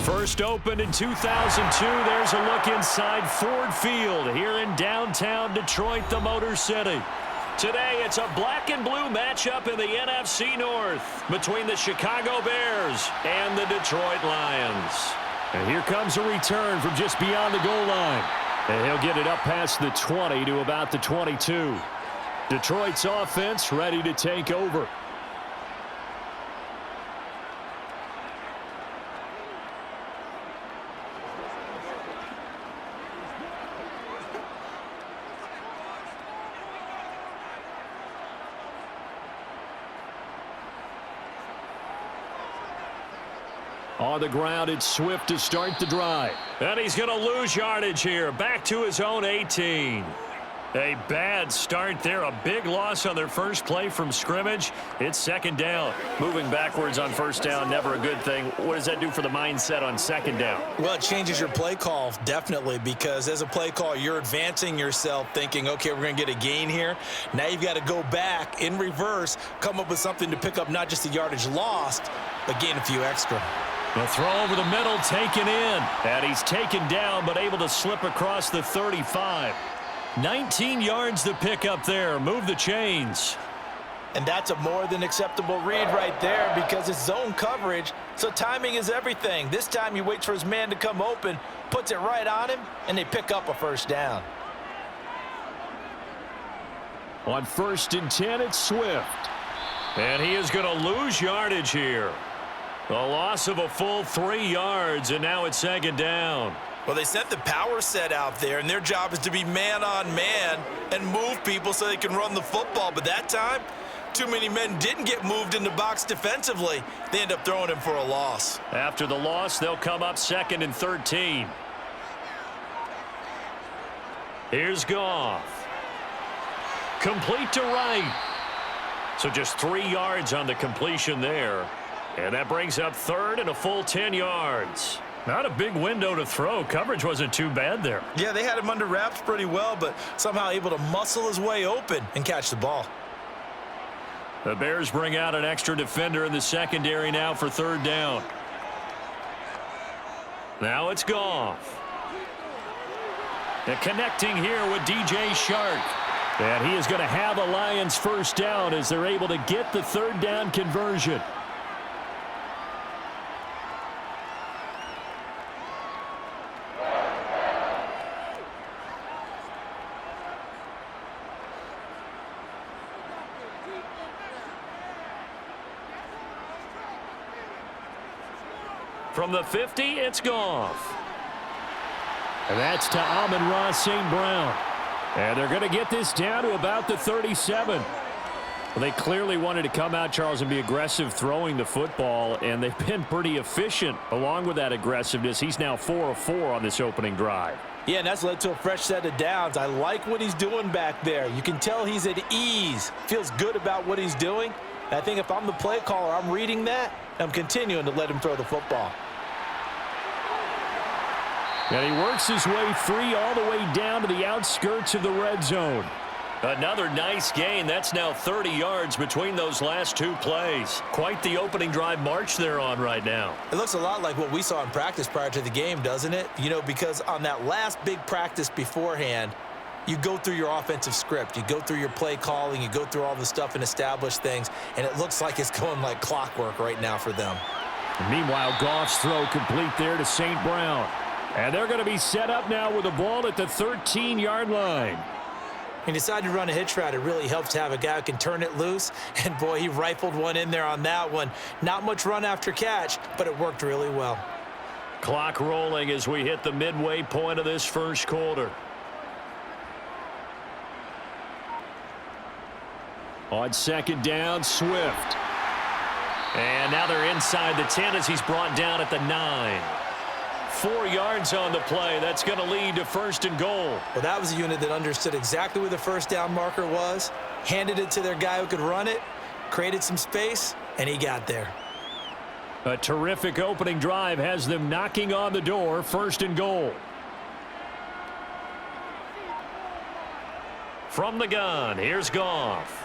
First opened in 2002, there's a look inside Ford Field here in downtown Detroit, the Motor City. Today, it's a black and blue matchup in the NFC North between the Chicago Bears and the Detroit Lions. And here comes a return from just beyond the goal line. And he'll get it up past the 20 to about the 22. Detroit's offense ready to take over. On the ground, it's Swift to start the drive. And he's going to lose yardage here. Back to his own 18. A bad start there. A big loss on their first play from scrimmage. It's second down. Moving backwards on first down, never a good thing. What does that do for the mindset on second down? Well, it changes your play call, definitely, because as a play call, you're advancing yourself thinking, okay, we're going to get a gain here. Now you've got to go back in reverse, come up with something to pick up not just the yardage lost, but gain a few extra. The throw over the middle, taken in. And he's taken down, but able to slip across the 35. 19 yards to pick up there. Move the chains. And that's a more than acceptable read right there because it's zone coverage, so timing is everything. This time he waits for his man to come open, puts it right on him, and they pick up a first down. On 1st and 10, it's Swift. And he is going to lose yardage here. A loss of a full 3 yards, and now it's second down. Well, they sent the power set out there, and their job is to be man-on-man and move people so they can run the football. But that time, too many men didn't get moved in the box defensively. They end up throwing him for a loss. After the loss, they'll come up 2nd and 13. Here's Goff. Complete to Wright. So just 3 yards on the completion there. And that brings up 3rd and a full 10 yards. Not a big window to throw. Coverage wasn't too bad there. Yeah, they had him under wraps pretty well, but somehow able to muscle his way open and catch the ball. The Bears bring out an extra defender in the secondary now for 3rd down. Now it's Goff. And connecting here with DJ Shark. And he is going to have a Lions first down as they're able to get the 3rd down conversion. From the 50, it's Goff. And that's to Amon-Ra St. Brown. And they're going to get this down to about the 37. Well, they clearly wanted to come out, Charles, and be aggressive throwing the football, and they've been pretty efficient along with that aggressiveness. He's now 4 of 4 on this opening drive. Yeah, and that's led to a fresh set of downs. I like what he's doing back there. You can tell he's at ease, feels good about what he's doing. And I think if I'm the play caller, I'm reading that, I'm continuing to let him throw the football. And he works his way free all the way down to the outskirts of the red zone. Another nice gain. That's now 30 yards between those last 2 plays. Quite the opening drive march they're on right now. It looks a lot like what we saw in practice prior to the game, doesn't it? You know, because on that last big practice beforehand, you go through your offensive script. You go through your play calling. You go through all the stuff and establish things. And it looks like it's going like clockwork right now for them. And meanwhile, Goff's throw complete there to St. Brown. And they're going to be set up now with the ball at the 13-yard line. He decided to run a hitch route. It really helps to have a guy who can turn it loose. And, boy, he rifled one in there on that one. Not much run after catch, but it worked really well. Clock rolling as we hit the midway point of this first quarter. On 2nd down, Swift. And now they're inside the 10 as he's brought down at the 9. 4 yards on the play. That's going to lead to 1st and goal. Well, that was a unit that understood exactly where the first down marker was, handed it to their guy who could run it, created some space, and he got there. A terrific opening drive has them knocking on the door. 1st and goal. From the gun, here's Goff.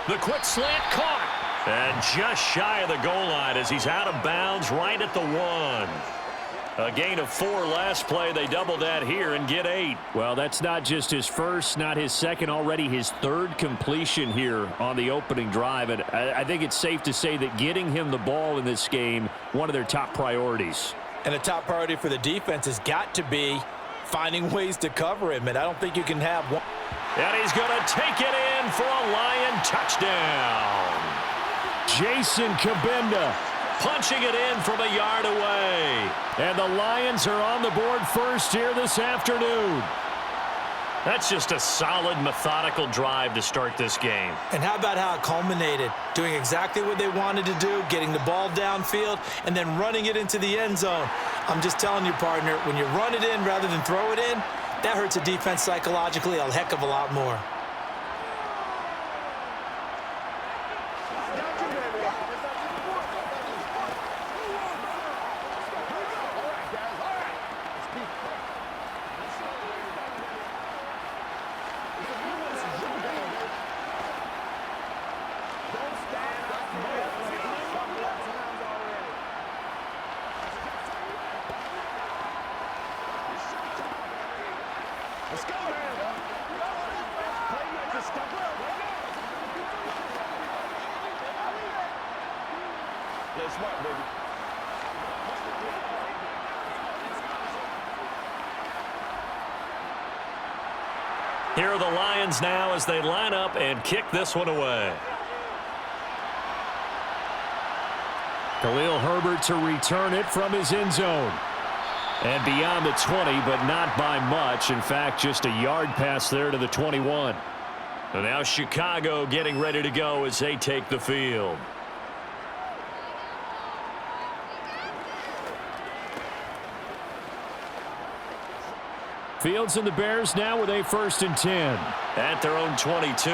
The quick slant caught. And just shy of the goal line as he's out of bounds right at the 1. A gain of 4 last play. They double that here and get 8. Well, that's not just his first, not his second, already his 3rd completion here on the opening drive. And I think it's safe to say that getting him the ball in this game, one of their top priorities. And a top priority for the defense has got to be finding ways to cover him. And I don't think you can have one. And he's going to take it in for a Lion touchdown. Jason Kabinda punching it in from a yard away. And the Lions are on the board first here this afternoon. That's just a solid, methodical drive to start this game. And how about how it culminated? Doing exactly what they wanted to do, getting the ball downfield, and then running it into the end zone. I'm just telling you, partner, when you run it in rather than throw it in, that hurts a defense psychologically a heck of a lot more. Let's go, man. Playmakers, step up. Play smart, baby. Here are the Lions now as they line up and kick this one away. Khalil Herbert to return it from his end zone. And beyond the 20, but not by much. In fact, just a yard pass there to the 21. And now Chicago getting ready to go as they take the field. Fields and the Bears now with a 1st and 10. At their own 22.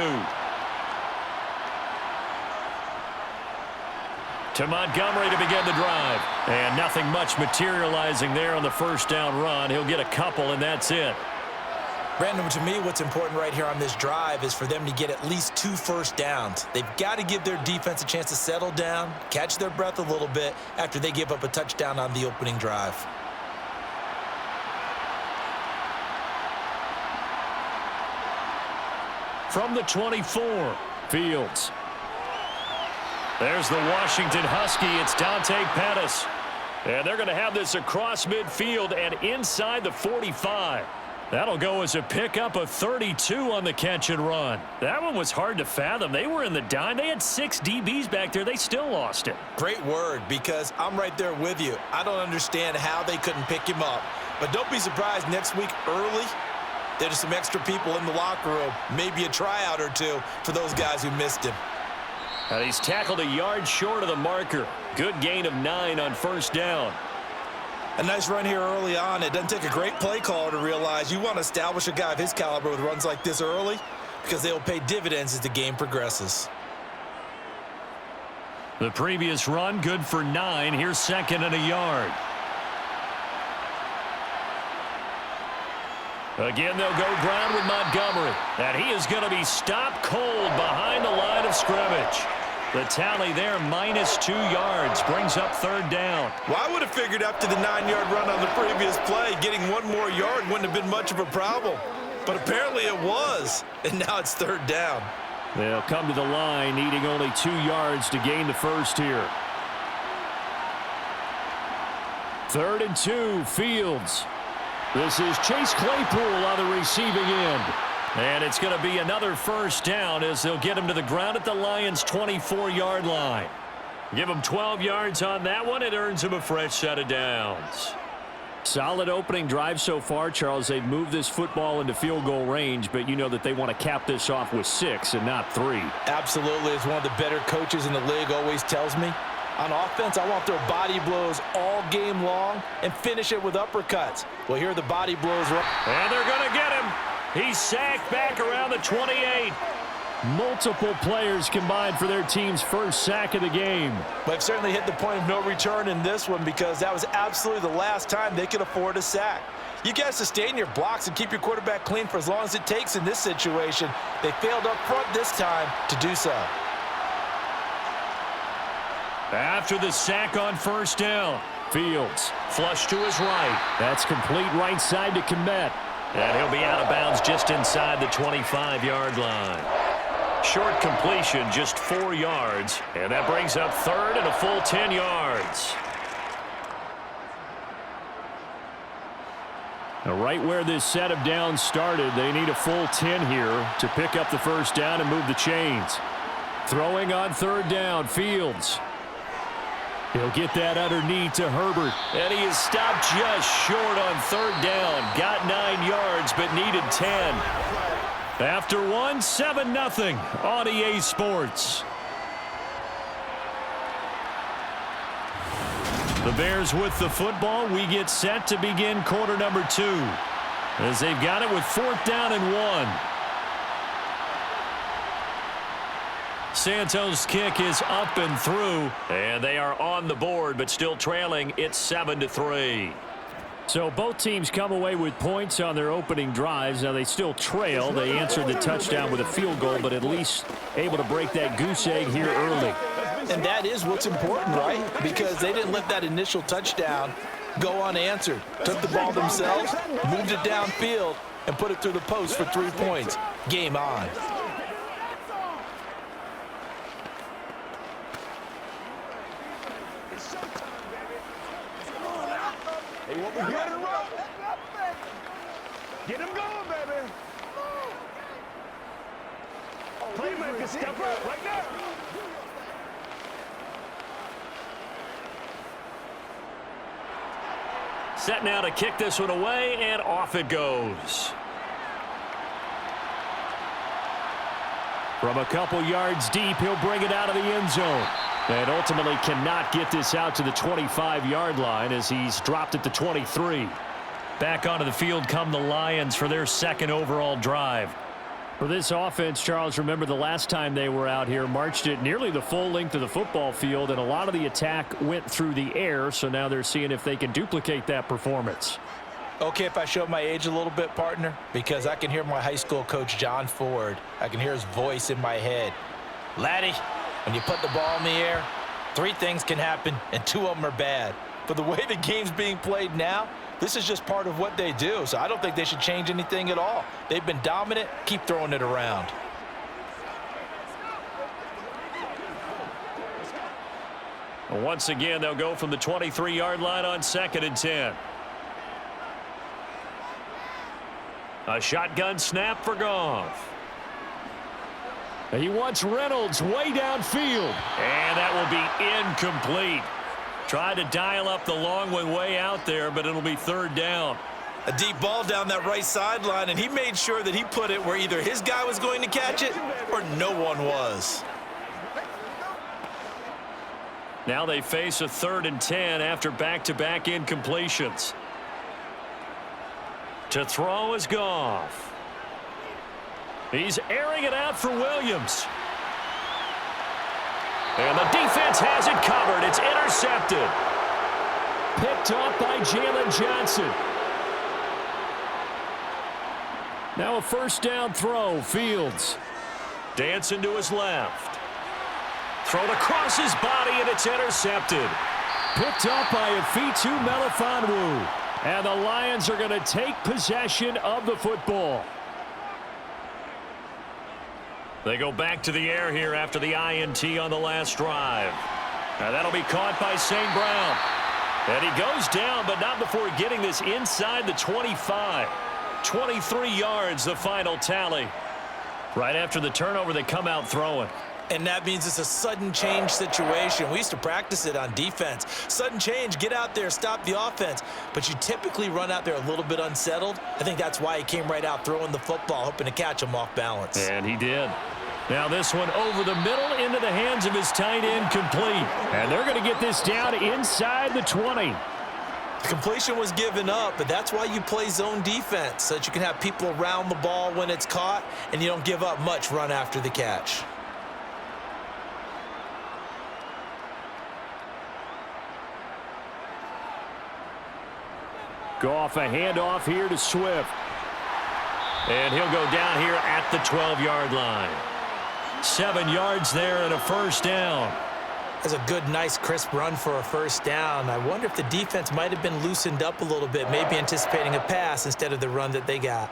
To Montgomery to begin the drive. And nothing much materializing there on the first down run. He'll get a couple, and that's it. Brandon, to me, what's important right here on this drive is for them to get at least 2 first downs. They've got to give their defense a chance to settle down, catch their breath a little bit after they give up a touchdown on the opening drive. From the 24, Fields. There's the Washington Husky. It's Dante Pettis. And they're going to have this across midfield and inside the 45. That'll go as a pickup of 32 on the catch and run. That one was hard to fathom. They were in the dime. They had 6 DBs back there. They still lost it. Great word, because I'm right there with you. I don't understand how they couldn't pick him up. But don't be surprised next week early, there's some extra people in the locker room, maybe a tryout or two for those guys who missed him. And he's tackled a yard short of the marker. Good gain of 9 on first down. A nice run here early on. It doesn't take a great play caller to realize you want to establish a guy of his caliber with runs like this early, because they will pay dividends as the game progresses. The previous run good for 9. Here's 2nd and a yard. Again, they'll go ground with Montgomery. And he is going to be stopped cold behind the line of scrimmage. The tally there, -2 yards, brings up 3rd down. Well, I would have figured after the 9-yard run on the previous play, getting 1 more yard wouldn't have been much of a problem. But apparently it was, and now it's 3rd down. They'll come to the line, needing only 2 yards to gain the first here. 3rd and 2, Fields. This is Chase Claypool on the receiving end. And it's going to be another first down as they'll get him to the ground at the Lions' 24-yard line. Give him 12 yards on that one. It earns him a fresh set of downs. Solid opening drive so far, Charles. They've moved this football into field goal range, but you know that they want to cap this off with 6 and not 3. Absolutely. As one of the better coaches in the league always tells me, on offense, I want their body blows all game long and finish it with uppercuts. Well, here are the body blows. And they're going to get him. He's sacked back around the 28. Multiple players combined for their team's first sack of the game. But they've certainly hit the point of no return in this one, because that was absolutely the last time they could afford a sack. You got to sustain your blocks and keep your quarterback clean for as long as it takes in this situation. They failed up front this time to do so. After the sack on first down, Fields flush to his right. That's complete right side to Kmet. And he'll be out of bounds just inside the 25-yard line. Short completion, just 4 yards. And that brings up third and a full 10 yards. Now, right where this set of downs started, they need a full 10 here to pick up the first down and move the chains. Throwing on third down, Fields. He'll get that underneath to Herbert. And he is stopped just short on third down. Got 9 yards, but needed 10. After 7-0 on EA Sports. The Bears with the football. We get set to begin quarter number 2. As they've got it with 4th down and 1. Santos' kick is up and through, and they are on the board, but still trailing. It's 7-3. So both teams come away with points on their opening drives. Now they still trail. They answered the touchdown with a field goal, but at least able to break that goose egg here early. And that is what's important, right? Because they didn't let that initial touchdown go unanswered. Took the ball themselves, moved it downfield, and put it through the post for 3 points. Game on. Hey, what we get him wrong? Get him going, baby. Playmaker, step up right now. Set now to kick this one away, and off it goes. From a couple yards deep, he'll bring it out of the end zone. And ultimately cannot get this out to the 25-yard line as he's dropped at the 23. Back onto the field come the Lions for their second overall drive. For this offense, Charles, remember the last time they were out here, marched it nearly the full length of the football field, and a lot of the attack went through the air, so now they're seeing if they can duplicate that performance. Okay, if I show my age a little bit, partner, because I can hear my high school coach, John Ford. I can hear his voice in my head. Laddie, when you put the ball in the air, 3 things can happen, and 2 of them are bad. But the way the game's being played now, this is just part of what they do, so I don't think they should change anything at all. They've been dominant. Keep throwing it around. Once again, they'll go from the 23-yard line on 2nd and 10. A shotgun snap for Goff. He wants Reynolds way downfield. And that will be incomplete. Tried to dial up the long one way out there, but it'll be 3rd down. A deep ball down that right sideline, and he made sure that he put it where either his guy was going to catch it or no one was. Now they face a 3rd and 10 after back-to-back incompletions. To throw is Goff. He's airing it out for Williams. And the defense has it covered. It's intercepted. Picked off by Jalen Johnson. Now a 1st down throw, Fields. Dancing to his left. Thrown across his body, and it's intercepted. Picked up by Afitu Melifonwu. And the Lions are going to take possession of the football. They go back to the air here after the INT on the last drive. Now that'll be caught by St. Brown. And he goes down, but not before getting this inside the 25. 23 yards, the final tally. Right after the turnover, they come out throwing. And that means it's a sudden change situation. We used to practice it on defense. Sudden change, get out there, stop the offense. But you typically run out there a little bit unsettled. I think that's why he came right out throwing the football, hoping to catch him off balance. And he did. Now this one over the middle into the hands of his tight end, complete. And they're going to get this down inside the 20. The completion was given up, but that's why you play zone defense, so that you can have people around the ball when it's caught, and you don't give up much run after the catch. Goff, a handoff here to Swift. And he'll go down here at the 12-yard line. 7 yards there and a 1st down. That's a good, nice, crisp run for a first down. I wonder if the defense might have been loosened up a little bit, maybe anticipating a pass instead of the run that they got.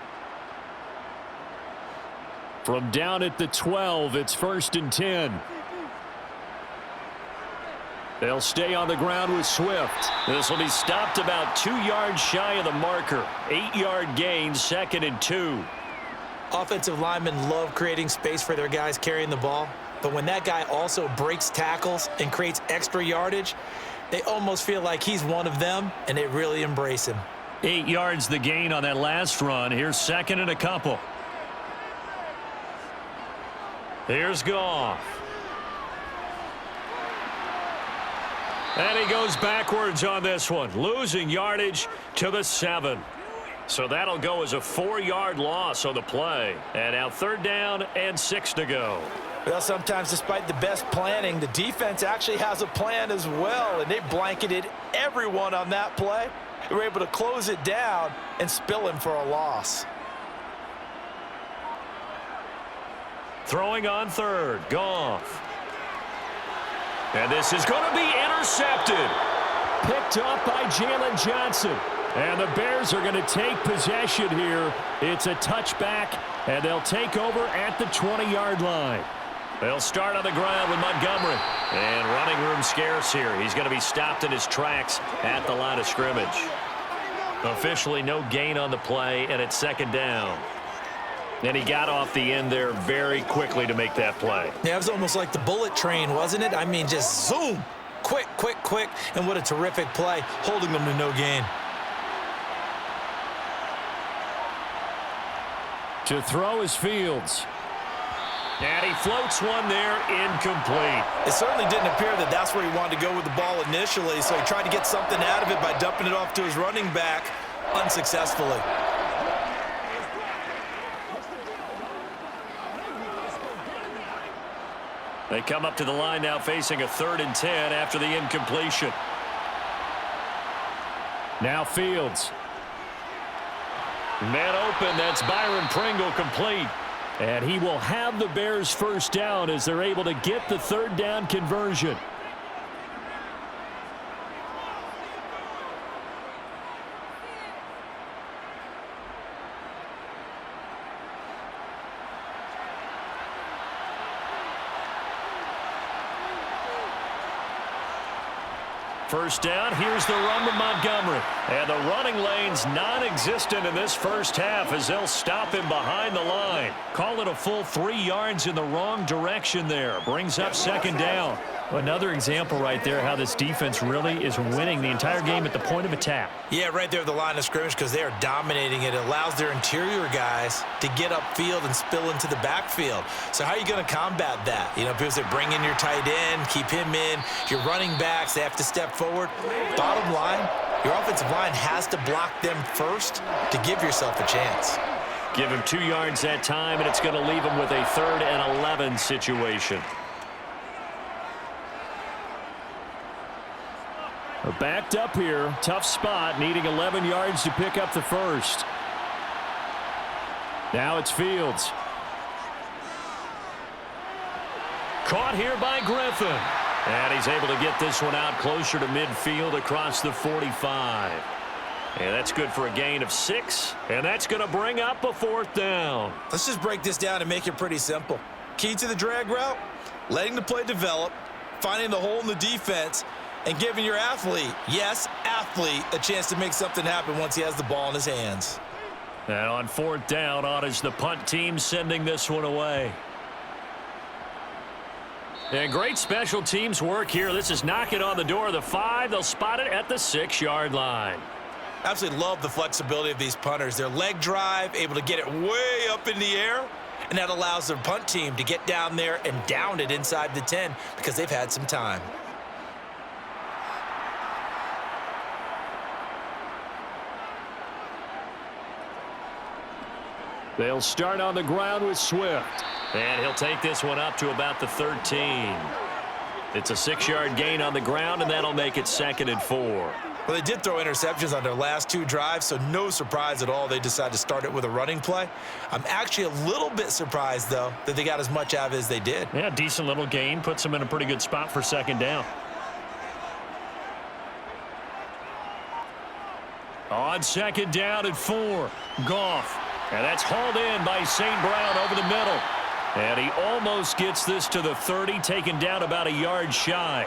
From down at the 12, it's 1st and 10. They'll stay on the ground with Swift. This will be stopped about 2 yards shy of the marker. 8-yard gain, 2nd and 2. Offensive linemen love creating space for their guys carrying the ball, but when that guy also breaks tackles and creates extra yardage, they almost feel like he's one of them, and they really embrace him. 8 yards the gain on that last run. Here's 2nd and a couple. Here's Goff. And he goes backwards on this one, losing yardage to the 7. So that'll go as a 4-yard loss on the play. And now 3rd down and 6 to go. Well, sometimes despite the best planning, the defense actually has a plan as well, and they blanketed everyone on that play. They were able to close it down and spill him for a loss. Throwing on 3rd, Goff. And this is going to be intercepted. Picked up by Jalen Johnson. And the Bears are going to take possession here. It's a touchback, and they'll take over at the 20-yard line. They'll start on the ground with Montgomery. And running room scarce here. He's going to be stopped in his tracks at the line of scrimmage. Officially no gain on the play, and it's 2nd down. And he got off the end there very quickly to make that play. Yeah, it was almost like the bullet train, wasn't it? I mean, just zoom. Quick, quick, quick. And what a terrific play, holding them to no gain. To throw is Fields. And he floats one there, incomplete. It certainly didn't appear that that's where he wanted to go with the ball initially, so he tried to get something out of it by dumping it off to his running back unsuccessfully. They come up to the line now facing a 3rd and 10 after the incompletion. Now Fields. Man open, that's Byron Pringle complete. And he will have the Bears first down as they're able to get the 3rd down conversion. First down, here's the run with Montgomery. And the running lane's non-existent in this first half as they'll stop him behind the line. Call it a full 3 yards in the wrong direction there. Brings up 2nd down. Another example right there how this defense really is winning the entire game at the point of attack. Yeah, right there at the line of scrimmage because they are dominating it. It allows their interior guys to get upfield and spill into the backfield. So how are you going to combat that? You know, people say bring in your tight end, keep him in. Your running backs, they have to step forward. Bottom line, your offensive line has to block them first to give yourself a chance. Give him 2 yards that time, and it's going to leave him with a 3rd and 11 situation. Backed up here, tough spot, needing 11 yards to pick up the first. Now it's Fields. Caught here by Griffin. And he's able to get this one out closer to midfield across the 45. And that's good for a gain of 6. And that's going to bring up a 4th down. Let's just break this down and make it pretty simple. Key to the drag route, letting the play develop, finding the hole in the defense, and giving your athlete, yes, athlete, a chance to make something happen once he has the ball in his hands. And on 4th down, on is the punt team sending this one away. And great special teams work here. This is knocking on the door of the 5. They'll spot it at the 6-yard line. Absolutely love the flexibility of these punters. Their leg drive, able to get it way up in the air, and that allows their punt team to get down there and down it inside the 10 because they've had some time. They'll start on the ground with Swift. And he'll take this one up to about the 13. It's a 6-yard gain on the ground, and that'll make it 2nd and 4. Well, they did throw interceptions on their last 2 drives, so no surprise at all they decided to start it with a running play. I'm actually a little bit surprised, though, that they got as much out of it as they did. Yeah, decent little gain. Puts them in a pretty good spot for second down. On second down at 4, Goff. And that's hauled in by St. Brown over the middle. And he almost gets this to the 30, taken down about a yard shy.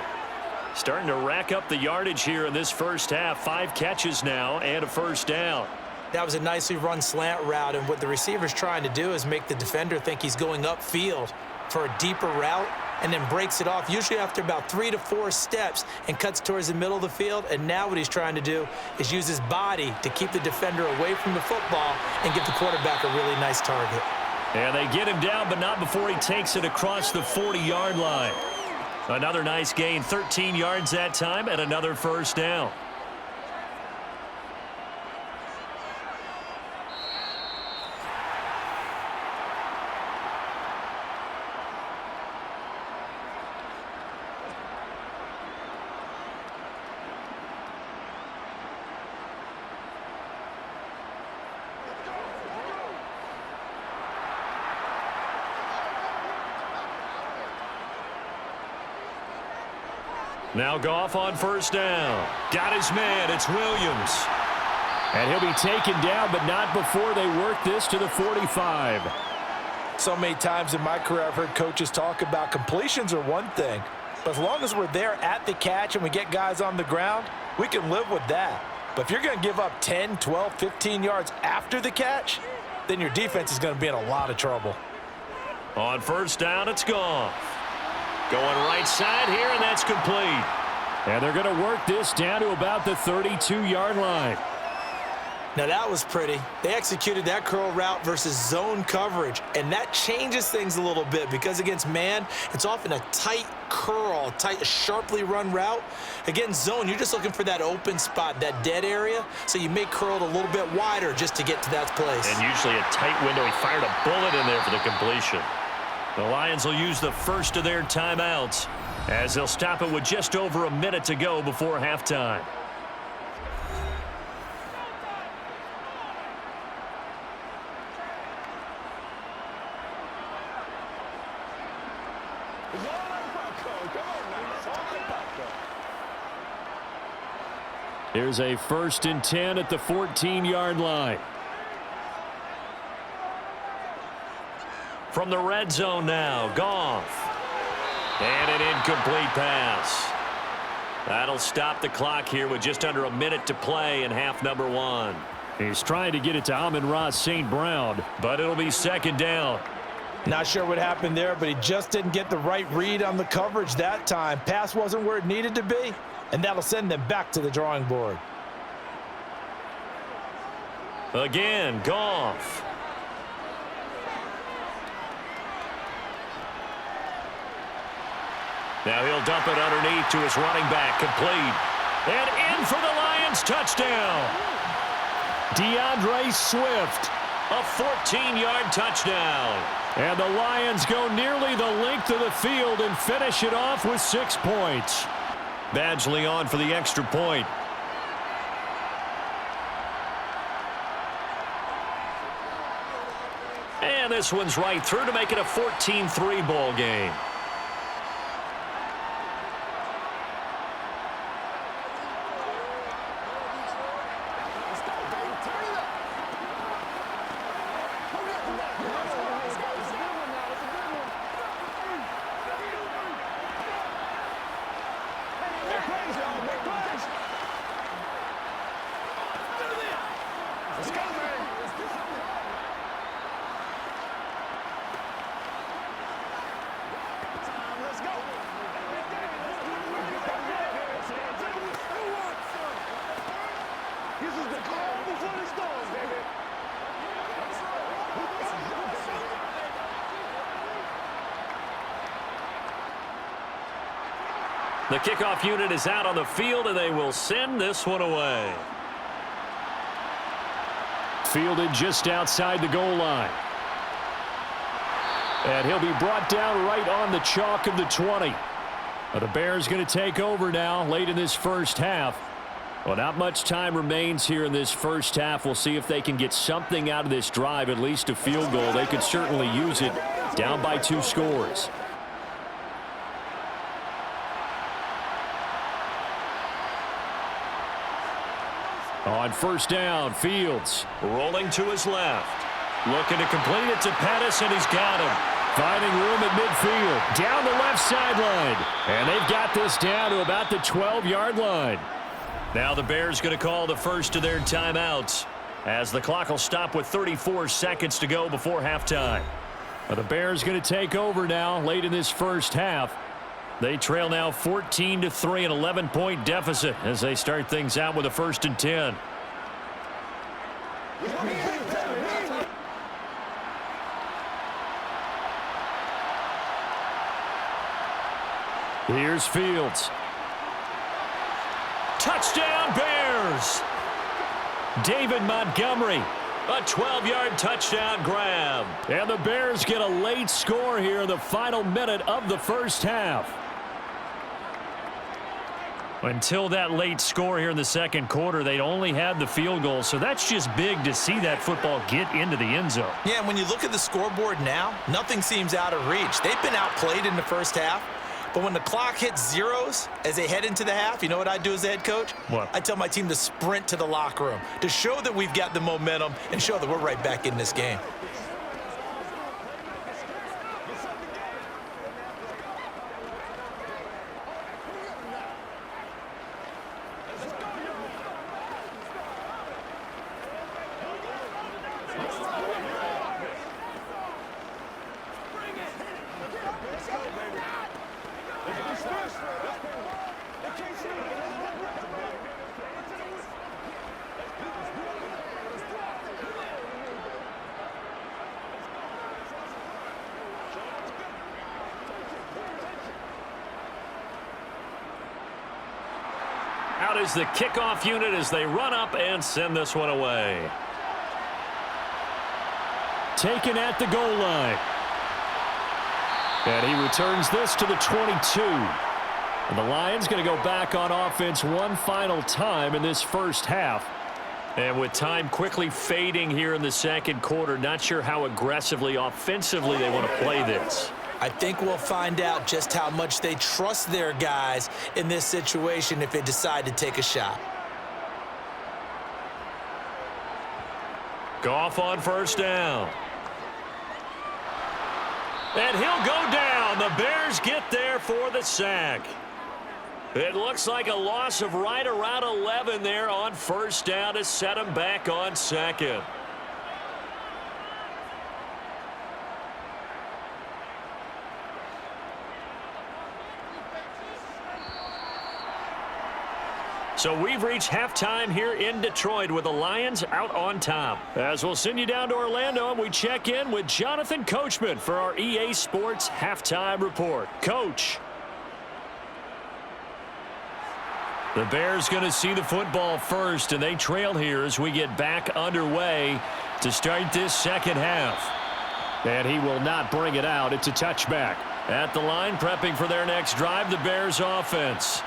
Starting to rack up the yardage here in this first half. 5 catches now and a first down. That was a nicely run slant route, and what the receiver's trying to do is make the defender think he's going upfield for a deeper route and then breaks it off, usually after about 3 to 4 steps, and cuts towards the middle of the field. And now what he's trying to do is use his body to keep the defender away from the football and give the quarterback a really nice target. And they get him down, but not before he takes it across the 40-yard line. Another nice gain, 13 yards that time, and another first down. Now Goff on first down. Got his man. It's Williams. And he'll be taken down, but not before they work this to the 45. So many times in my career I've heard coaches talk about completions are one thing, but as long as we're there at the catch and we get guys on the ground, we can live with that. But if you're going to give up 10, 12, 15 yards after the catch, then your defense is going to be in a lot of trouble. On first down, it's Goff. Going right side here, and that's complete. And they're going to work this down to about the 32-yard line. Now that was pretty. They executed that curl route versus zone coverage, and that changes things a little bit because against man, it's often a tight curl, tight, sharply run route. Against zone, you're just looking for that open spot, that dead area, so you may curl it a little bit wider just to get to that place. And usually a tight window. He fired a bullet in there for the completion. The Lions will use the first of their timeouts as they'll stop it with just over a minute to go before halftime. Here's a 1st and 10 at the 14-yard line. From the red zone now, Goff. And an incomplete pass. That'll stop the clock here with just under a minute to play in half number 1. He's trying to get it to Amon-Ra St. Brown, but it'll be second down. Not sure what happened there, but he just didn't get the right read on the coverage that time. Pass wasn't where it needed to be, and that'll send them back to the drawing board. Again, Goff. Now he'll dump it underneath to his running back, complete. And in for the Lions, touchdown. DeAndre Swift, a 14-yard touchdown. And the Lions go nearly the length of the field and finish it off with 6 points. Badgley on for the extra point. And this one's right through to make it a 14-3 ball game. The kickoff unit is out on the field, and they will send this one away. Fielded just outside the goal line. And he'll be brought down right on the chalk of the 20. The Bears going to take over now late in this first half. Well, not much time remains here in this first half. We'll see if they can get something out of this drive, at least a field goal. They could certainly use it, down by 2 scores. On first down, Fields. Rolling to his left. Looking to complete it to Pettis, and he's got him. Finding room at midfield. Down the left sideline. And they've got this down to about the 12-yard line. Now the Bears going to call the first of their timeouts as the clock will stop with 34 seconds to go before halftime. Well, the Bears going to take over now late in this first half. They trail now 14-3, an 11-point deficit as they start things out with a 1st and 10. Here's Fields. Touchdown Bears! David Montgomery, a 12-yard touchdown grab. And the Bears get a late score here in the final minute of the first half. Until that late score here in the second quarter, they'd only had the field goal, so that's just big to see that football get into the end zone. Yeah, and when you look at the scoreboard now, nothing seems out of reach. They've been outplayed in the first half. But when the clock hits zeros as they head into the half, you know what I do as the head coach? What? I tell my team to sprint to the locker room to show that we've got the momentum and show that we're right back in this game. Out is the kickoff unit as they run up and send this one away. Taken at the goal line. And he returns this to the 22. And the Lions going to go back on offense one final time in this first half. And with time quickly fading here in the second quarter, not sure how aggressively, offensively they want to play this. I think we'll find out just how much they trust their guys in this situation if they decide to take a shot. Goff on first down. And he'll go down. The Bears get there for the sack. It looks like a loss of right around 11 there on first down to set him back on second. So we've reached halftime here in Detroit with the Lions out on top. As we'll send you down to Orlando and we check in with Jonathan Coachman for our EA Sports Halftime Report. Coach. The Bears going to see the football first, and they trail here as we get back underway to start this second half. And he will not bring it out. It's a touchback. At the line, prepping for their next drive, the Bears offense.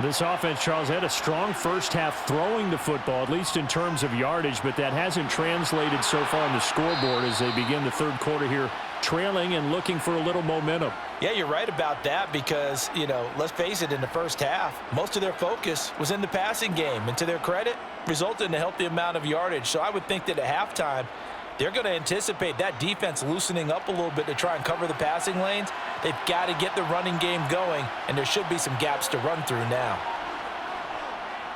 This offense, Charles, had a strong first half throwing the football, at least in terms of yardage, but that hasn't translated so far on the scoreboard as they begin the third quarter here, trailing and looking for a little momentum. Yeah, you're right about that because, you know, let's face it, in the first half, most of their focus was in the passing game. And to their credit, resulted in a healthy amount of yardage. So I would think that at halftime, they're going to anticipate that defense loosening up a little bit to try and cover the passing lanes. They've got to get the running game going, and there should be some gaps to run through now.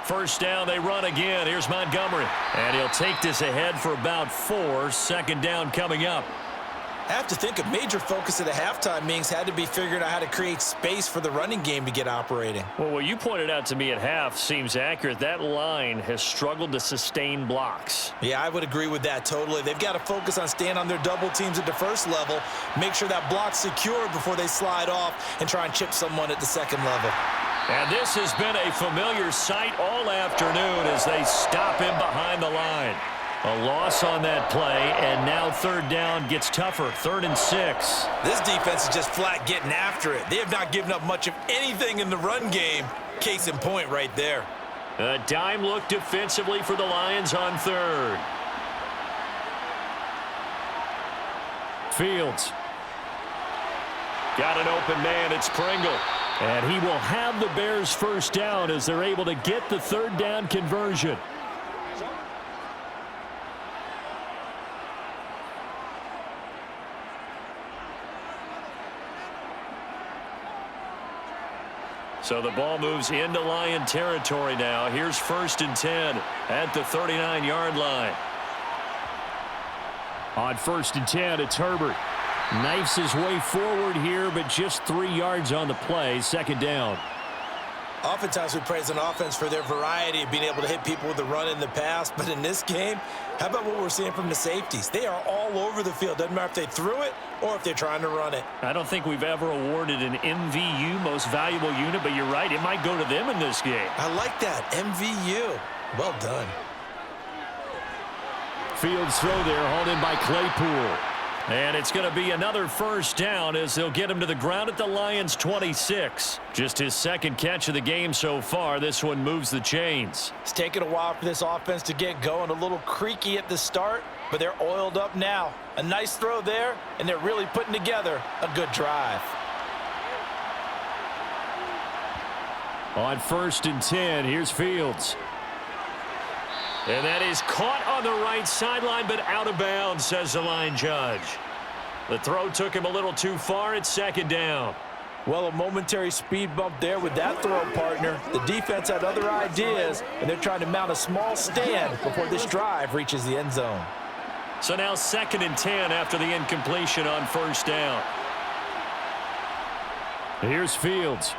First down, they run again. Here's Montgomery. And he'll take this ahead for about 4. Second down coming up. I have to think a major focus at the halftime meetings had to be figuring out how to create space for the running game to get operating. Well, what you pointed out to me at half seems accurate. That line has struggled to sustain blocks. Yeah, I would agree with that totally. They've got to focus on staying on their double teams at the first level, make sure that block's secure before they slide off and try and chip someone at the second level. And this has been a familiar sight all afternoon as they stop him behind the line. A loss on that play, and now third down gets tougher. 3rd and 6. This defense is just flat getting after it. They have not given up much of anything in the run game. Case in point right there. A dime look defensively for the Lions on third. Fields. Got an open man. It's Pringle. And he will have the Bears first down as they're able to get the third down conversion. So the ball moves into Lion territory now. Here's 1st and 10 at the 39-yard line. On 1st and 10, it's Herbert. Knifes his way forward here, but just 3 yards on the play. 2nd down. Oftentimes we praise an offense for their variety of being able to hit people with the run in the pass. But in this game, how about what we're seeing from the safeties? They are all over the field. Doesn't matter if they threw it or if they're trying to run it. I don't think we've ever awarded an MVU, most valuable unit, but you're right. It might go to them in this game. I like that. MVU. Well done. Fields throw there, hauled in by Claypool. And it's going to be another first down as they'll get him to the ground at the Lions' 26. Just his 2nd catch of the game so far. This one moves the chains. It's taken a while for this offense to get going. A little creaky at the start, but they're oiled up now. A nice throw there, and they're really putting together a good drive. On 1st and 10, here's Fields. And that is caught on the right sideline, but out of bounds, says the line judge. The throw took him a little too far. It's 2nd down. Well, a momentary speed bump there with that throw, partner. The defense had other ideas, and they're trying to mount a small stand before this drive reaches the end zone. So now 2nd and 10 after the incompletion on 1st down. Here's Fields.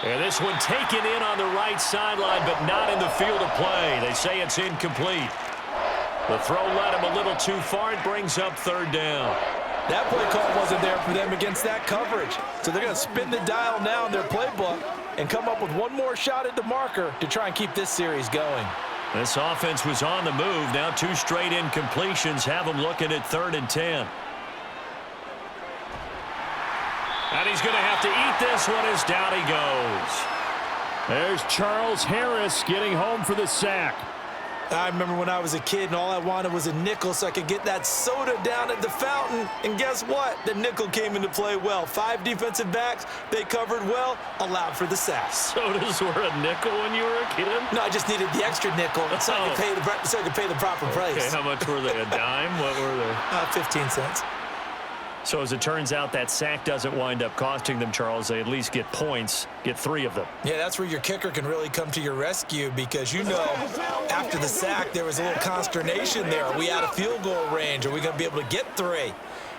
And this one taken in on the right sideline, but not in the field of play. They say it's incomplete. The throw led him a little too far. It brings up 3rd down. That play call wasn't there for them against that coverage. So they're going to spin the dial now in their playbook and come up with one more shot at the marker to try and keep this series going. This offense was on the move. Now 2 straight incompletions have them looking at 3rd and 10. And he's going to have to eat this one as down he goes. There's Charles Harris getting home for the sack. I remember when I was a kid and all I wanted was a nickel so I could get that soda down at the fountain. And guess what? The nickel came into play well. 5 defensive backs, they covered well, allowed for the sack. Sodas were a nickel when you were a kid? No, I just needed the extra nickel so I could pay the proper price. Okay, how much were they? A dime? What were they? 15 cents. So as it turns out, that sack doesn't wind up costing them, Charles. They at least get points, get 3 of them. Yeah, that's where your kicker can really come to your rescue because, you know, after the sack, there was a little consternation there. Are we out of field goal range? Are we going to be able to get 3?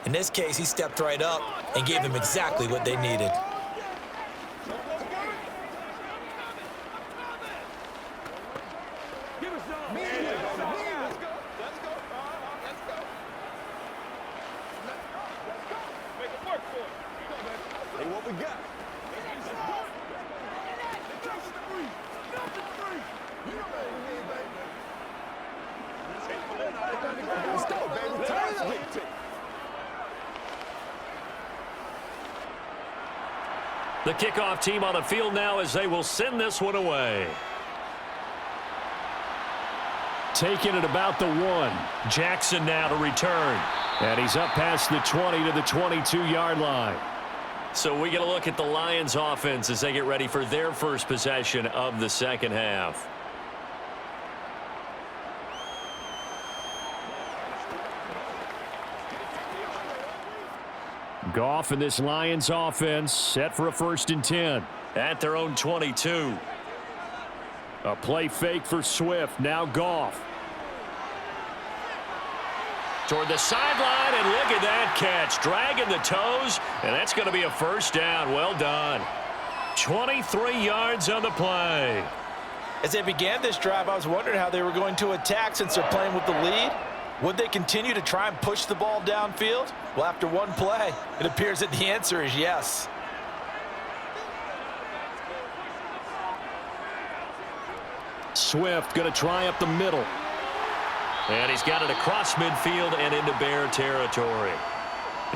In this case, he stepped right up and gave them exactly what they needed. The kickoff team on the field now as they will send this one away. Taking it about the 1. Jackson now to return. And he's up past the 20 to the 22-yard line. So we get a look at the Lions offense as they get ready for their first possession of the 2nd half. Goff and this Lions offense set for a 1st and 10. At their own 22. A play fake for Swift. Now Goff. Toward the sideline, and look at that catch. Dragging the toes, and that's going to be a first down. Well done. 23 yards on the play. As they began this drive, I was wondering how they were going to attack since they're playing with the lead. Would they continue to try and push the ball downfield? Well, after one play, it appears that the answer is yes. Swift going to try up the middle. And he's got it across midfield and into Bear territory.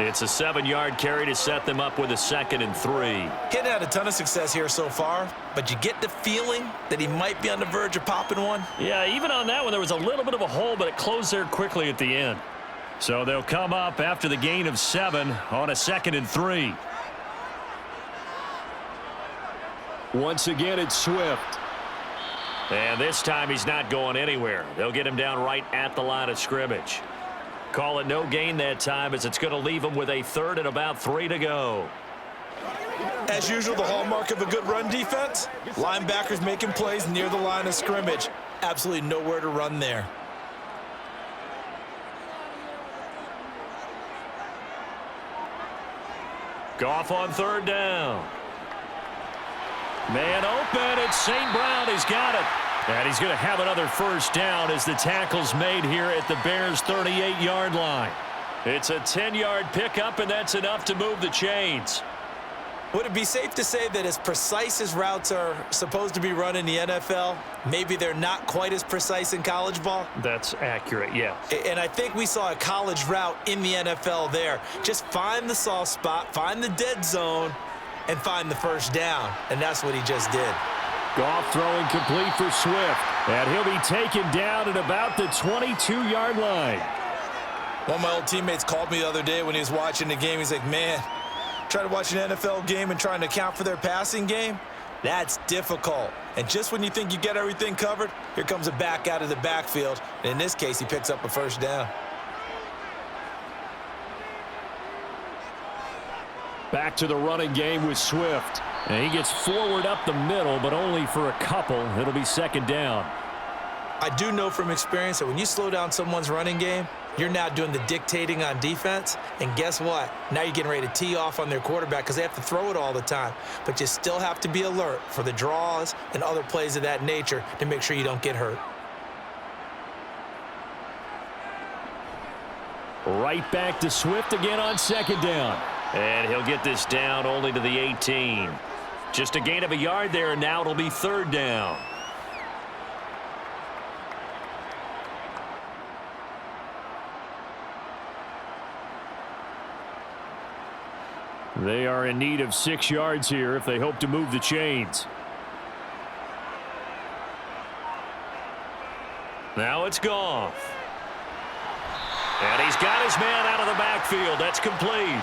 It's a 7-yard carry to set them up with a 2nd and 3. He hadn't had a ton of success here so far, but you get the feeling that he might be on the verge of popping one. Yeah, even on that one, there was a little bit of a hole, but it closed there quickly at the end. So they'll come up after the gain of 7 on a 2nd and 3. Once again, it's Swift. And this time he's not going anywhere. They'll get him down right at the line of scrimmage. Call it no gain that time, as it's going to leave him with a 3rd and about 3 to go. As usual, the hallmark of a good run defense, linebackers making plays near the line of scrimmage. Absolutely nowhere to run there. Goff on 3rd down. Man open, it's St. Brown. He's got it. And he's going to have another 1st down as the tackle's made here at the Bears' 38-yard line. It's a 10-yard pickup, and that's enough to move the chains. Would it be safe to say that as precise as routes are supposed to be run in the NFL, maybe they're not quite as precise in college ball? That's accurate, yes. And I think we saw a college route in the NFL there. Just find the soft spot, find the dead zone, and find the 1st down. And that's what he just did. Goff throwing complete for Swift. And he'll be taken down at about the 22-yard line. One of my old teammates called me the other day when he was watching the game. He's like, man, trying to watch an NFL game and trying to account for their passing game, that's difficult. And just when you think you get everything covered, here comes a back out of the backfield. And in this case, he picks up a 1st down. Back to the running game with Swift. And he gets forward up the middle, but only for a couple. It'll be 2nd down. I do know from experience that when you slow down someone's running game, you're now doing the dictating on defense. And guess what? Now you're getting ready to tee off on their quarterback because they have to throw it all the time. But you still have to be alert for the draws and other plays of that nature to make sure you don't get hurt. Right back to Swift again on 2nd down. And he'll get this down only to the 18. Just a gain of a yard there, and now it'll be 3rd down. They are in need of 6 yards here if they hope to move the chains. Now it's Goff. And he's got his man out of the backfield. That's complete.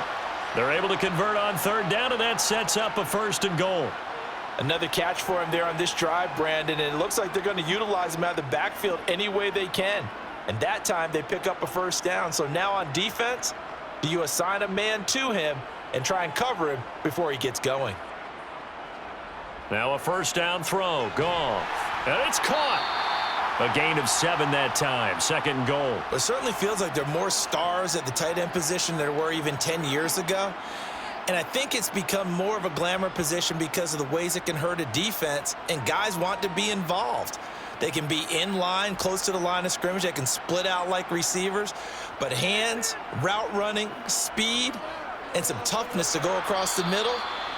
They're able to convert on 3rd down, and that sets up a 1st and goal. Another catch for him there on this drive, Brandon, and it looks like they're going to utilize him out of the backfield any way they can. And that time they pick up a 1st down. So now on defense, do you assign a man to him and try and cover him before he gets going? Now a 1st down throw. Goff. And it's caught. A gain of 7 that time. 2nd and goal. It certainly feels like there are more stars at the tight end position than there were even 10 years ago. And I think it's become more of a glamour position because of the ways it can hurt a defense, and guys want to be involved. They can be in line, close to the line of scrimmage. They can split out like receivers. But hands, route running, speed, and some toughness to go across the middle,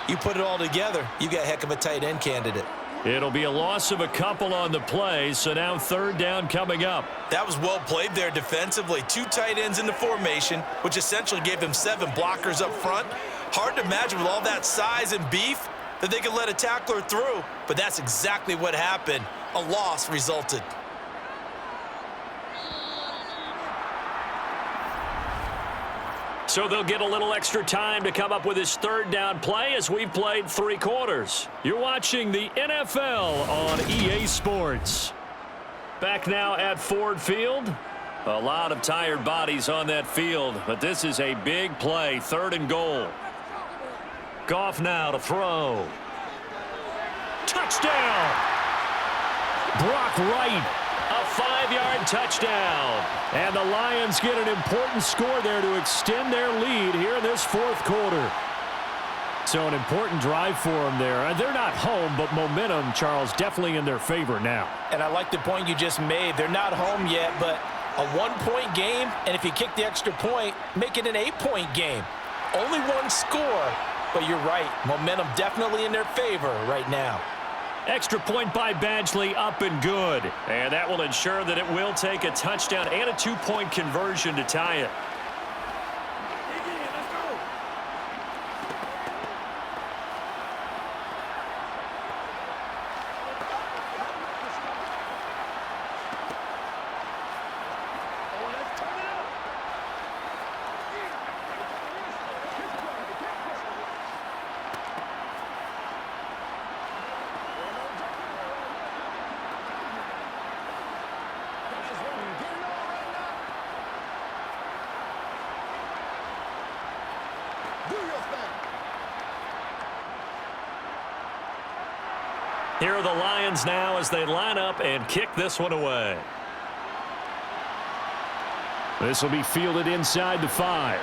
you put it all together, you got a heck of a tight end candidate. It'll be a loss of a couple on the play, so now 3rd down coming up. That was well played there defensively. 2 tight ends in the formation, which essentially gave them 7 blockers up front. Hard to imagine with all that size and beef that they could let a tackler through, but that's exactly what happened. A loss resulted. So they'll get a little extra time to come up with his 3rd down play as we've played 3 quarters. You're watching the NFL on EA Sports. Back now at Ford Field. A lot of tired bodies on that field, but this is a big play, 3rd and goal. Goff now to throw. Touchdown! Brock Wright. A 5-yard touchdown. And the Lions get an important score there to extend their lead here in this 4th quarter. So an important drive for them there. They're not home, but momentum, Charles, definitely in their favor now. And I like the point you just made. They're not home yet, but a 1-point game, and if you kick the extra point, make it an 8-point game. Only 1 score, but you're right. Momentum definitely in their favor right now. Extra point by Badgley, up and good. And that will ensure that it will take a touchdown and a 2-point conversion to tie it. Here are the Lions now as they line up and kick this one away. This will be fielded inside the 5.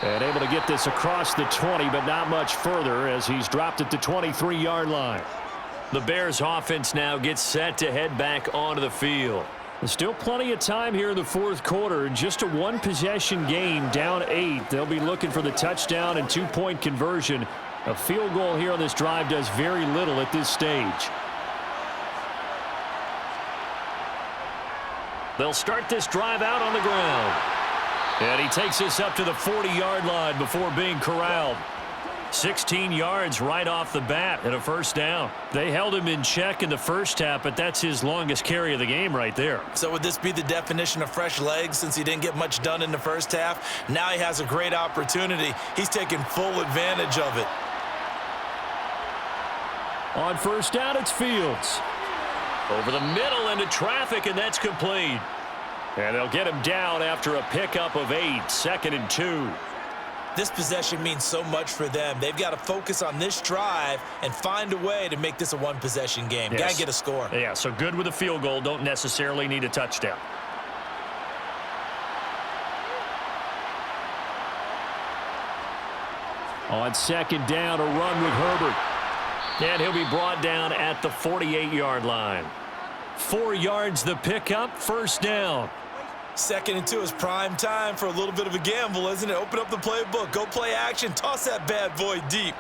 And able to get this across the 20, but not much further as he's dropped at the 23-yard line. The Bears offense now gets set to head back onto the field. There's still plenty of time here in the fourth quarter. Just a one-possession game, down 8. They'll be looking for the touchdown and two-point conversion. A field goal here on this drive does very little at this stage. They'll start this drive out on the ground. And he takes this up to the 40-yard line before being corralled. 16 yards right off the bat and a first down. They held him in check in the first half, but that's his longest carry of the game right there. So would this be the definition of fresh legs since he didn't get much done in the first half? Now he has a great opportunity. He's taking full advantage of it. On first down, it's Fields. Over the middle into traffic, and that's complete. And they'll get him down after a pickup of 8, 2nd and 2. This possession means so much for them. They've got to focus on this drive and find a way to make this a one-possession game. Yes. Got to get a score. Yeah, so good with a field goal. Don't necessarily need a touchdown. On second down, a run with Herbert. And he'll be brought down at the 48-yard line. 4 yards the pickup, first down. 2nd and 2 is prime time for a little bit of a gamble, isn't it? Open up the playbook, go play action, toss that bad boy deep.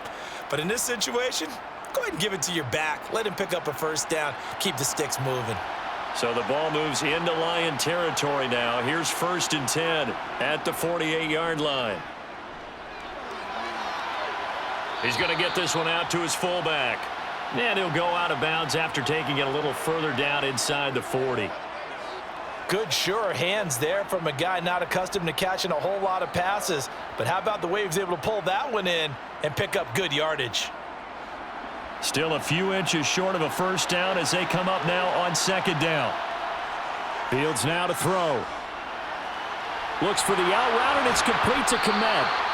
But in this situation, go ahead and give it to your back. Let him pick up a first down, keep the sticks moving. So the ball moves into Lion territory now. Here's 1st and 10 at the 48-yard line. He's going to get this one out to his fullback. And he'll go out of bounds after taking it a little further down inside the 40. Good, sure hands there from a guy not accustomed to catching a whole lot of passes. But how about the way he was able to pull that one in and pick up good yardage? Still a few inches short of a first down as they come up now on 2nd down. Fields now to throw. Looks for the out route, and it's complete to Komet.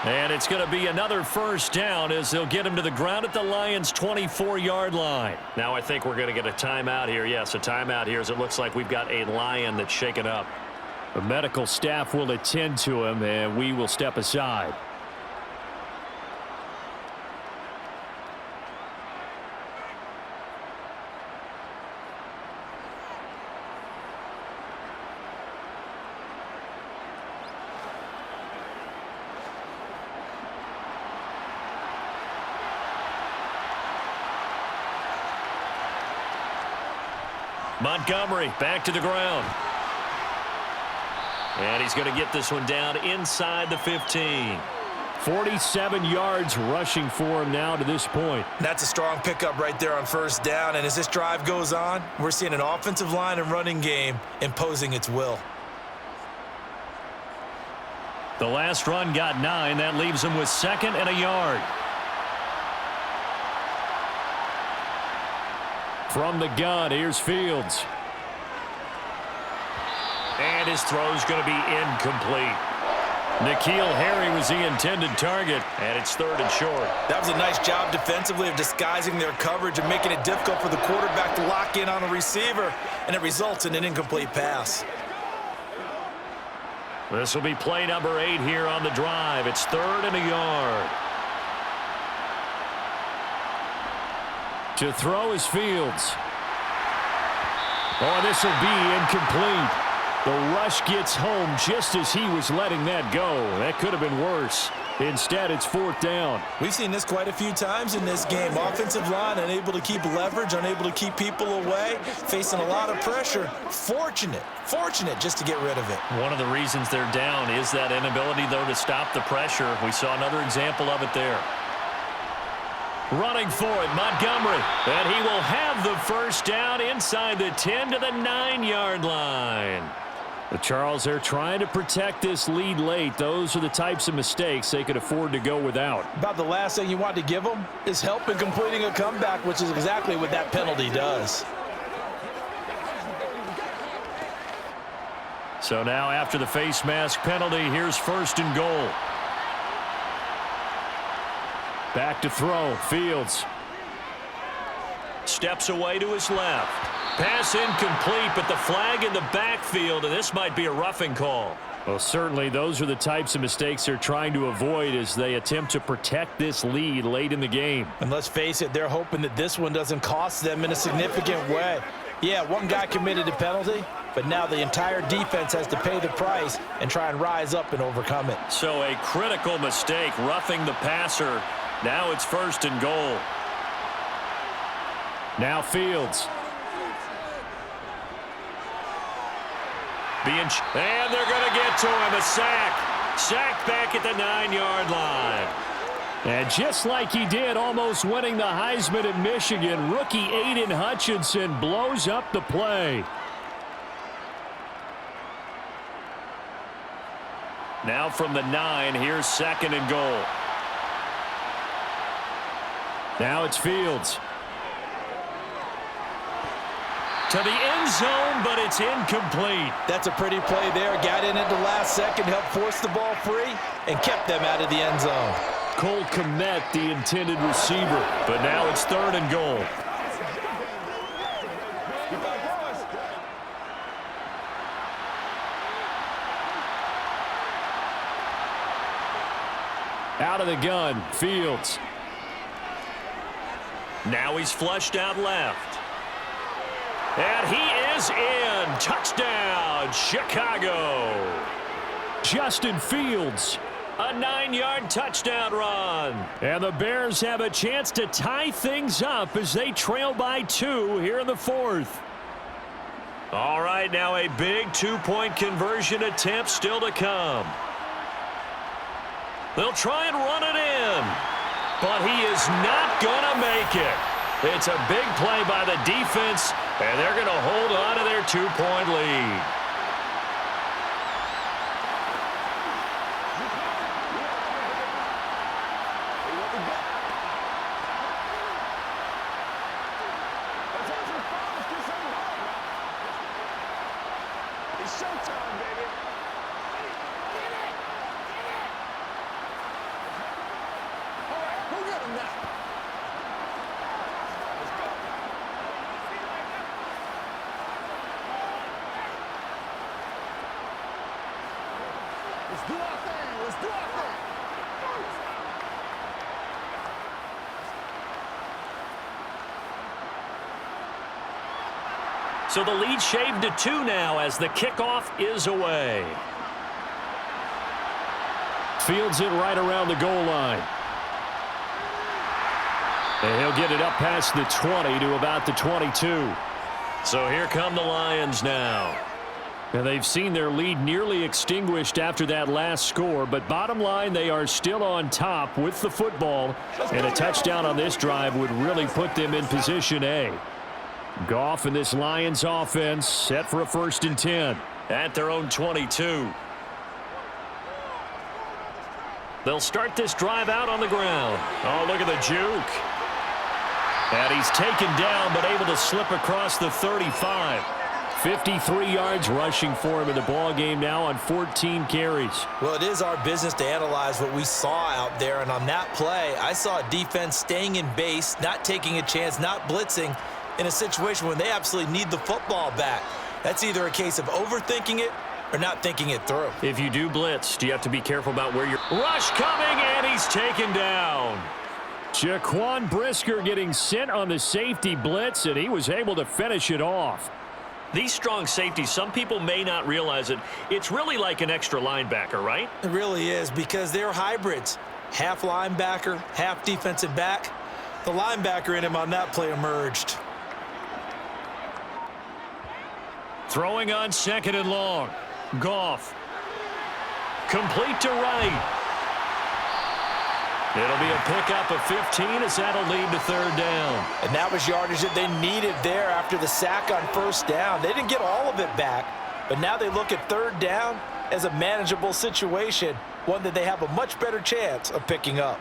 And it's going to be another first down as they'll get him to the ground at the Lions' 24-yard line. Now I think we're going to get a timeout here. Yes, a timeout here as it looks like we've got a Lion that's shaken up. The medical staff will attend to him, and we will step aside. Montgomery back to the ground. And he's going to get this one down inside the 15. 47 yards rushing for him now to this point. That's a strong pickup right there on first down. And as this drive goes on, we're seeing an offensive line and running game imposing its will. The last run got 9. That leaves him with 2nd and a yard. From the gun, here's Fields. And his throw's going to be incomplete. N'Keal Harry was the intended target, and it's 3rd and short. That was a nice job defensively of disguising their coverage and making it difficult for the quarterback to lock in on a receiver, and it results in an incomplete pass. This will be play number 8 here on the drive. It's 3rd and a yard. To throw is Fields. Oh, this will be incomplete. The rush gets home just as he was letting that go. That could have been worse. Instead, it's 4th down. We've seen this quite a few times in this game. Offensive line unable to keep leverage, unable to keep people away, facing a lot of pressure. Fortunate just to get rid of it. One of the reasons they're down is that inability, though, to stop the pressure. We saw another example of it there. Running for it, Montgomery. And he will have the first down inside the 10 to the 9-yard line. Charles, they're trying to protect this lead late. Those are the types of mistakes they could afford to go without. About the last thing you want to give them is help in completing a comeback, which is exactly what that penalty does. So now after the face mask penalty, here's 1st and goal. Back to throw. Fields steps away to his left. Pass incomplete, but the flag in the backfield, and this might be a roughing call. Well, certainly those are the types of mistakes they're trying to avoid as they attempt to protect this lead late in the game. And let's face it, they're hoping that this one doesn't cost them in a significant way. Yeah, one guy committed a penalty, but now the entire defense has to pay the price and try and rise up and overcome it. So a critical mistake, roughing the passer. Now it's 1st and goal. Now Fields. And they're going to get to him. A sack. Sacked back at the 9-yard line. And just like he did, almost winning the Heisman at Michigan, rookie Aiden Hutchinson blows up the play. Now from the 9, here's 2nd and goal. Now it's Fields. To the end zone, but it's incomplete. That's a pretty play there. Got in at the last second, helped force the ball free, and kept them out of the end zone. Cole Kmet, the intended receiver. But now it's 3rd and goal. Out of the gun, Fields. Now he's flushed out left. And he is in. Touchdown, Chicago. Justin Fields. A 9-yard touchdown run. And the Bears have a chance to tie things up as they trail by 2 here in the 4th. All right, now a big 2-point conversion attempt still to come. They'll try and run it in, but he is not going to make it. It's a big play by the defense, and they're going to hold on to their 2-point lead. It's showtime, baby. All right, who got him now? Let's go. Let's do our thing. Let's do our thing. So the lead shaved to 2 now as the kickoff is away. Fields it right around the goal line. And he'll get it up past the 20 to about the 22. So here come the Lions now. And they've seen their lead nearly extinguished after that last score, but bottom line, they are still on top with the football, and a touchdown on this drive would really put them in position A. Goff and this Lions offense set for a 1st and 10. At their own 22. They'll start this drive out on the ground. Oh, look at the juke. And he's taken down, but able to slip across the 35. 53 yards rushing for him in the ball game now on 14 carries. Well, it is our business to analyze what we saw out there, and on that play, I saw a defense staying in base, not taking a chance, not blitzing in a situation when they absolutely need the football back. That's either a case of overthinking it or not thinking it through. If you do blitz, do you have to be careful about where you're... Rush coming, and he's taken down. Jaquan Brisker getting sent on the safety blitz, and he was able to finish it off. These strong safeties, some people may not realize it. It's really like an extra linebacker, right? It really is, because they're hybrids. Half linebacker, half defensive back. The linebacker in him on that play emerged. Throwing on 2nd and long. Goff. Complete to right. It'll be a pickup of 15 as that'll lead to 3rd down. And that was yardage that they needed there after the sack on 1st down. They didn't get all of it back, but now they look at 3rd down as a manageable situation, one that they have a much better chance of picking up.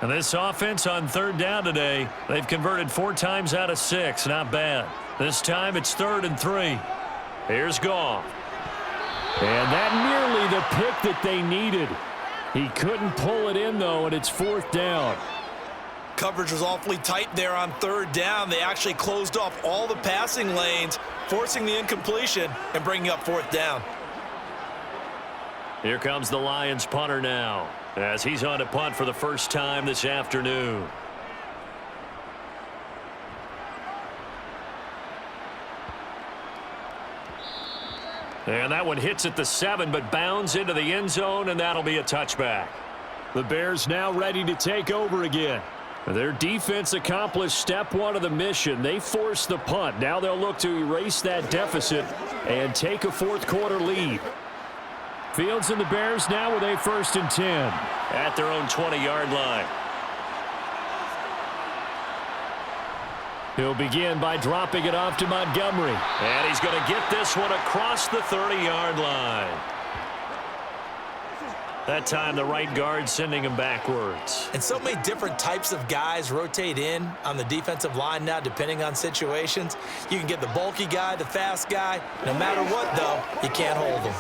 And this offense on 3rd down today, they've converted 4 times out of 6. Not bad. This time it's 3rd and 3. Here's Goff. And that nearly the pick that they needed. He couldn't pull it in, though, and it's 4th down. Coverage was awfully tight there on third down. They actually closed off all the passing lanes, forcing the incompletion and bringing up fourth down. Here comes the Lions punter now, as he's on to punt for the first time this afternoon. And that one hits at the 7, but bounds into the end zone, and that'll be a touchback. The Bears now ready to take over again. Their defense accomplished step one of the mission. They forced the punt. Now they'll look to erase that deficit and take a fourth quarter lead. Fields and the Bears now with a 1st and 10 at their own 20-yard line. He'll begin by dropping it off to Montgomery. And he's going to get this one across the 30-yard line. That time the right guard sending him backwards. And so many different types of guys rotate in on the defensive line now depending on situations. You can get the bulky guy, the fast guy. No matter what, though, you can't hold them.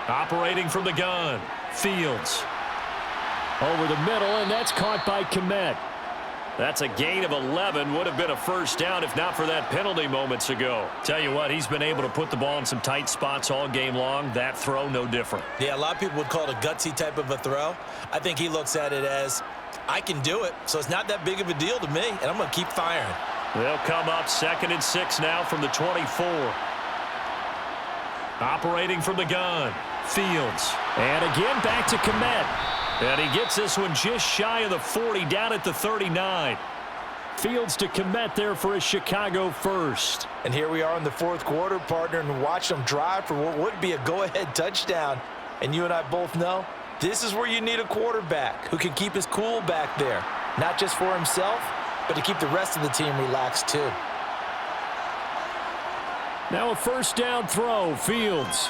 Operating from the gun, Fields. Over the middle, and that's caught by Kmet. That's a gain of 11. Would have been a first down if not for that penalty moments ago. Tell you what, he's been able to put the ball in some tight spots all game long. That throw, no different. Yeah, a lot of people would call it a gutsy type of a throw. I think he looks at it as, I can do it, so it's not that big of a deal to me, and I'm going to keep firing. They'll come up 2nd and 6 now from the 24. Operating from the gun, Fields. And again back to Kmet. And he gets this one just shy of the 40, down at the 39. Fields to Kmet there for a Chicago first. And here we are in the fourth quarter, partner, and watch them drive for what would be a go-ahead touchdown. And you and I both know this is where you need a quarterback who can keep his cool back there. Not just for himself, but to keep the rest of the team relaxed too. Now a first down throw, Fields.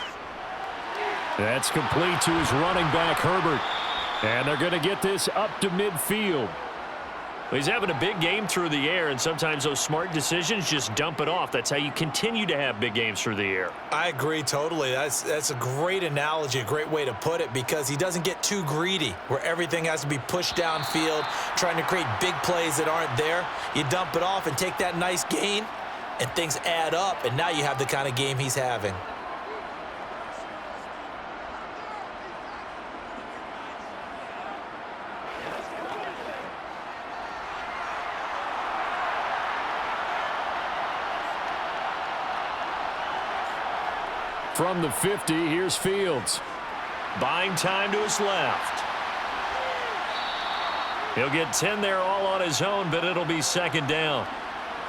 That's complete to his running back, Herbert. And they're going to get this up to midfield. He's having a big game through the air, and sometimes those smart decisions just dump it off. That's how you continue to have big games through the air. I agree totally. That's a great analogy, a great way to put it, because he doesn't get too greedy where everything has to be pushed downfield, trying to create big plays that aren't there. You dump it off and take that nice gain, and things add up, and now you have the kind of game he's having. From the 50, here's Fields. Buying time to his left. He'll get 10 there all on his own, but it'll be 2nd down.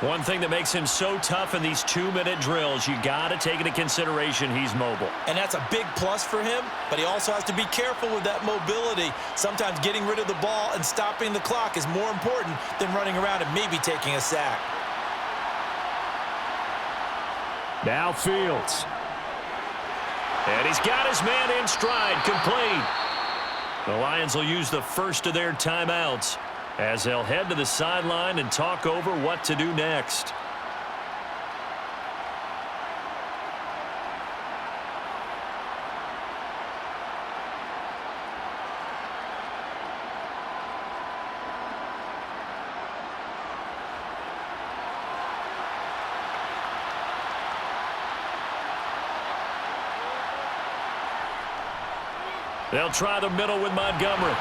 One thing that makes him so tough in these 2-minute drills, you got to take into consideration he's mobile. And that's a big plus for him, but he also has to be careful with that mobility. Sometimes getting rid of the ball and stopping the clock is more important than running around and maybe taking a sack. Now Fields. And he's got his man in stride, complete. The Lions will use the first of their timeouts as they'll head to the sideline and talk over what to do next. They'll try the middle with Montgomery.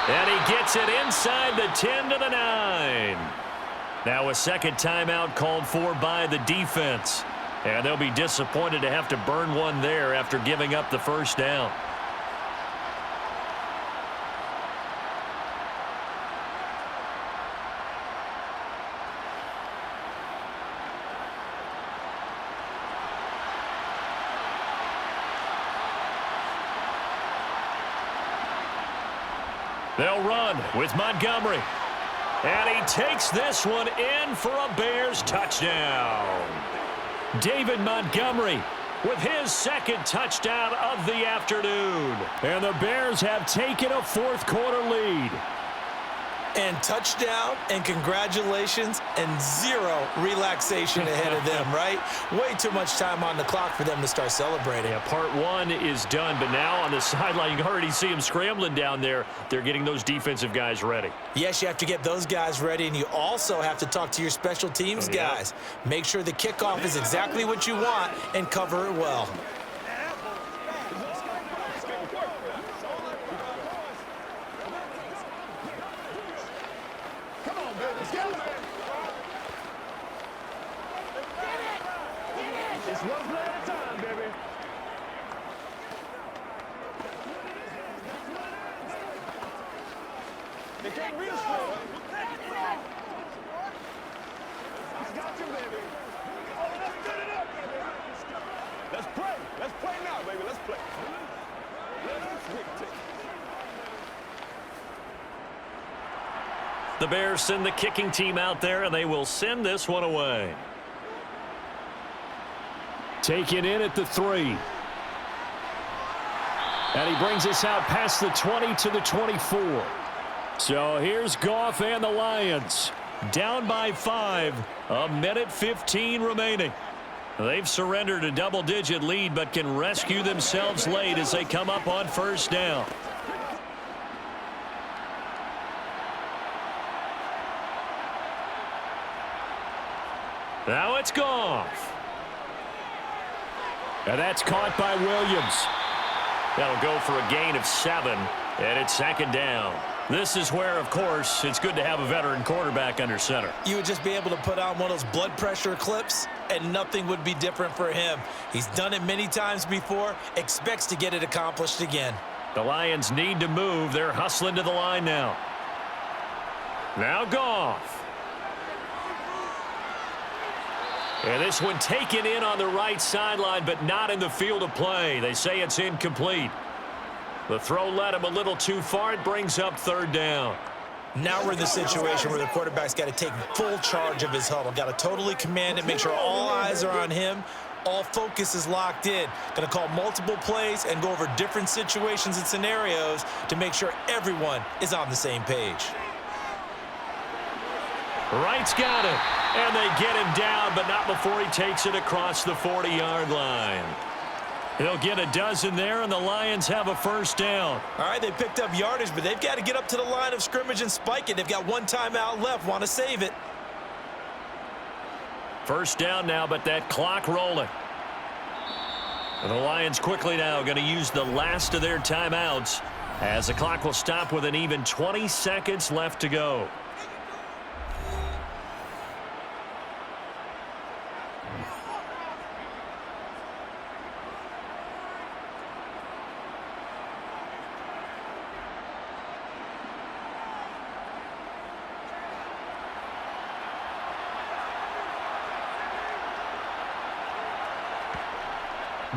And he gets it inside the 10 to the 9. Now a second timeout called for by the defense. And they'll be disappointed to have to burn one there after giving up the first down. They'll run with Montgomery. And he takes this one in for a Bears touchdown. David Montgomery with his 2nd touchdown of the afternoon. And the Bears have taken a fourth quarter lead. And touchdown, and congratulations, and zero relaxation ahead of them, right? Way too much time on the clock for them to start celebrating. Yeah, part one is done, but now on the sideline, you can already see them scrambling down there. They're getting those defensive guys ready. Yes, you have to get those guys ready, and you also have to talk to your special teams guys. Make sure the kickoff is exactly what you want and cover it well. It's one play at a time, baby. They can't reach it. I got you, baby. Oh, let's get it up, baby. Let's play. Let's play now, baby. Let's play. Let's dictate. The Bears send the kicking team out there, and they will send this one away. Taken in at the 3. And he brings us out past the 20 to the 24. So here's Goff and the Lions. Down by 5. A minute 15 remaining. They've surrendered a double-digit lead, but can rescue themselves late as they come up on first down. Now it's Goff. And that's caught by Williams. That'll go for a gain of 7, and it's second down. This is where, of course, it's good to have a veteran quarterback under center. You would just be able to put on one of those blood pressure clips, and nothing would be different for him. He's done it many times before, expects to get it accomplished again. The Lions need to move. They're hustling to the line now. Now Goff. And this one taken in on the right sideline, but not in the field of play. They say it's incomplete. The throw led him a little too far. It brings up third down. Now we're in the situation where the quarterback's got to take full charge of his huddle. Got to totally command it, make sure all eyes are on him. All focus is locked in. Going to call multiple plays and go over different situations and scenarios to make sure everyone is on the same page. Wright's got it. And they get him down, but not before he takes it across the 40-yard line. He'll get a dozen there, and the Lions have a first down. All right, they picked up yardage, but they've got to get up to the line of scrimmage and spike it. They've got one timeout left, want to save it. First down now, but that clock rolling. And the Lions quickly now going to use the last of their timeouts as the clock will stop with an even 20 seconds left to go.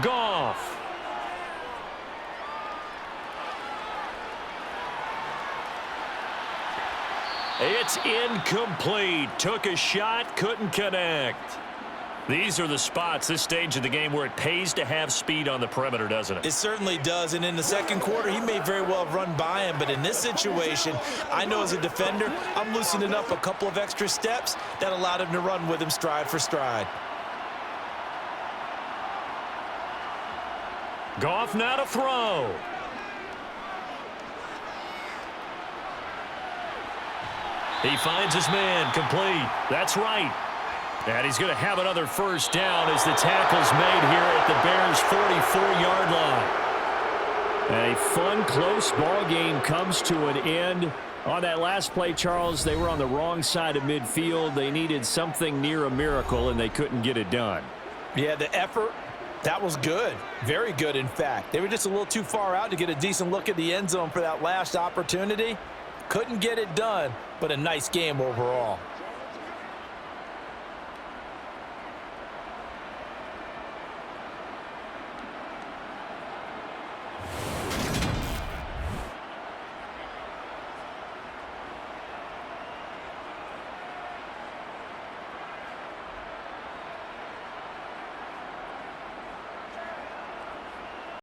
Goff. It's incomplete. Took a shot, couldn't connect. These are the spots, this stage of the game, where it pays to have speed on the perimeter, doesn't it? It certainly does, and in the second quarter, he may very well have run by him, but in this situation, I know as a defender, I'm loosening up a couple of extra steps that allowed him to run with him stride for stride. Goff now to throw. He finds his man, complete. That's right. And he's going to have another first down as the tackle's made here at the Bears' 44-yard line. A fun, close ball game comes to an end. On that last play, Charles, they were on the wrong side of midfield. They needed something near a miracle, and they couldn't get it done. Yeah, the effort, that was good. Very good, in fact. They were just a little too far out to get a decent look at the end zone for that last opportunity. Couldn't get it done, but a nice game overall.